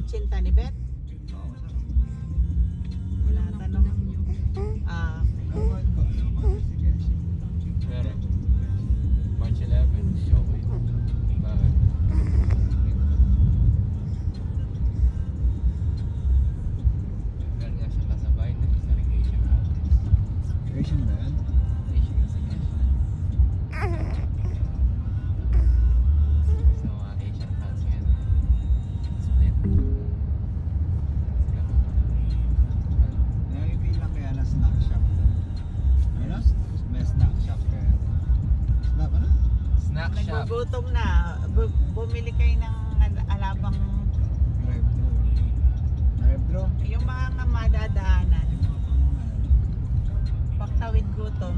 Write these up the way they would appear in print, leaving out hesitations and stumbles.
kutsinta ni Beth? Oo, sarap. Wala tanong. Ah, Pero, March 11, okay. Bakit? Meron nga siyang kasabay na isa ring Asian artist. Asian ba yan? Asian kasi nga siya. So, mga Asian fans yan. Split. Nakipil lang kaya na snack shop. Ano? May snack shop kaya. Snack ano? Snack shop. nagugutom na. Bumili kayo ng alabang, Drive-thru. Drive-thru? yung mga madadaanan. Pagtawid gutom,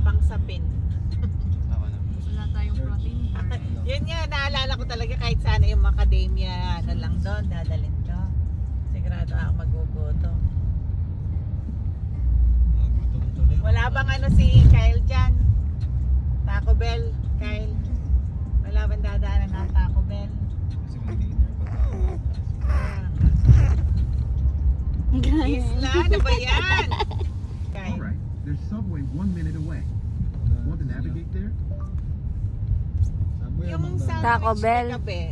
pangsapin. Ako naman. Wala tayong protein bar. Yun nga, naalala ko talaga kahit sana yung macadamia, ano lang doon, dadalhin ko. Sigurado ako magugutom. Gutom tuloy. Wala bang ano si Kyle dyan? Taco Bell, Kyle. Wala bang dadaanan ng Taco Bell? Kasi may dinner pa tayo. Isla, ano ba yan? Kyle. Alright, there's subway 1 minute away. Want to navigate there? Subway Yung amang doon. sandwich Taco Bell. na gabi,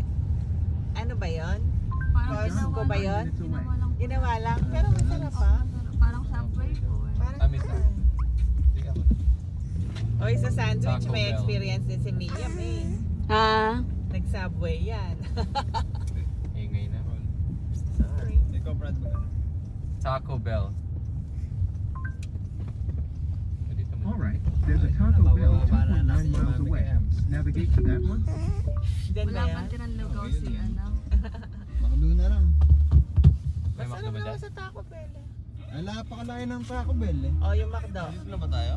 ano ba yon? Parang Costco ginawa ba lang- yun? Ginawa lang. Ginawa lang, pero masarap pa. Parang Subway po. Parang Amin na. Sige ako. O sa sandwich, Taco may Bell. experience din si Miriam eh. Ah. Nag-subway yan. Ingay na. Sorry. Ikaw, Brad, magano? Taco Bell. Dito mo. Alright, there's a Taco Bell 2.9 miles away. Navigate to that one. Diyan ba Wala yan? pang tirang lugaw si ano. Baka doon na lang. May Masarap McDo ba naman dyan? sa Taco Bell eh. Ay, napakalain ng Taco Bell eh. O yung McDo. Dito na ba tayo?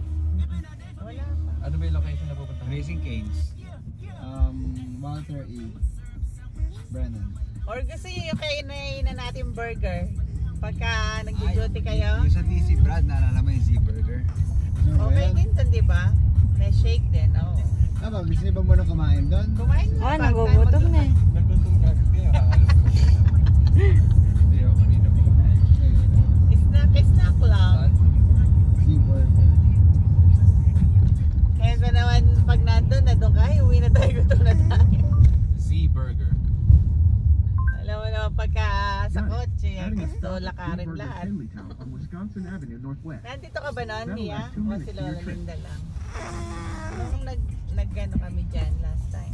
Wala pa. Ano ba yung location na pupuntahan? Raising Canes. Walter E. Brennan. Or gusto nyo yung kainin na natin burger. Pagka nag-duty kayo. Yung sa DC, Brad, naalala mo yung Z-Burger? Okay din to, di ba? May shake din, oo. Aba, gusto niyo ba muna kumain doon? Kumain mo. Ah, bago tayo nagugutom na eh. Nagutom ka kasi. Hindi ako kanina po. Snack lang. Saan? Z-Burger. Kaya naman, pag nandun na doon kayo, uwi na tayo, gutom na tayo. Z-Burger. Alam mo naman, pagka sa Got it. kotse, Adding a gusto stop at lakarin Z-Burger lahat. Finleytown on Wisconsin Avenue Northwest. Nandito ka ba noon, That'll Mia? last 2 O minutes si to your Lola trip. Linda lang? Nung nag-ano kami dyan last time.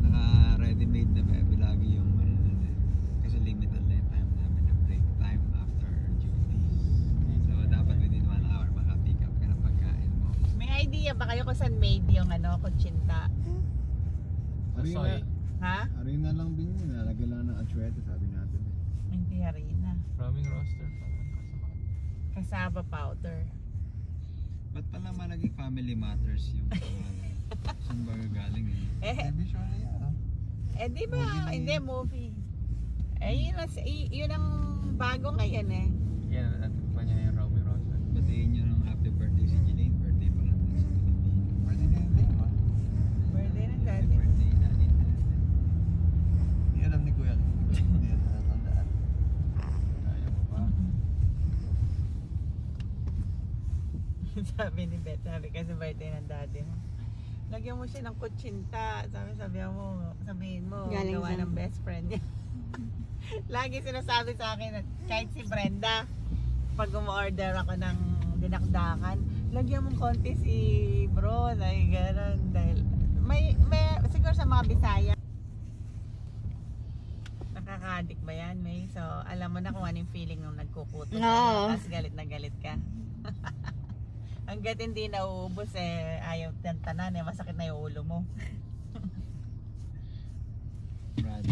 Naka-ready-made na bebe lagi yung ano nun eh. Kasi limited lang yung time namin na break time after duty. So dapat within 1 hour maka-pick up ka ng pagkain mo. May idea ba kayo kung saan made yung ano, kutsinta? Asoy. Ha? Arena lang din yun. Nalagyan lang ng atsuete sabi natin eh. Hindi harina. Framing roster. Kasaba powder. Ba't pala naging family matters yung pangalan? Saan ba galing eh? Eh, Sure na yan. eh di ba? Movie. Hindi, movie. Eh, yun ang bago ngayon eh. Yan, natin pa niya yung Framing roster. Batiin nyo ng happy birthday si Jelaine. Birthday pa lang din sa Pilipinas. Birthday na yun mo. Birthday ng Happy dati. birthday na din. Hindi alam ni Kuya. Hindi na natandaan. Ayaw mo pa. Sabi ni Beth, sabi kasi birthday ng daddy mo. Lagyan mo siya ng kutsinta. Sabihin mo, Galing gawa sa- ng best friend niya. Lagi sinasabi sa akin, at kahit si Brenda, pag umorder ako ng dinakdakan, lagyan mong konti si bro, like gano'n. Dahil, may, siguro sa mga Bisaya, nakaka-addict ba yan, May? So, alam mo na kung anong feeling nung nagkukuto. Oo. Tapos galit na galit ka. Hanggat hindi nauubos eh, ayaw tantanan eh, masakit na yung ulo mo. Brad.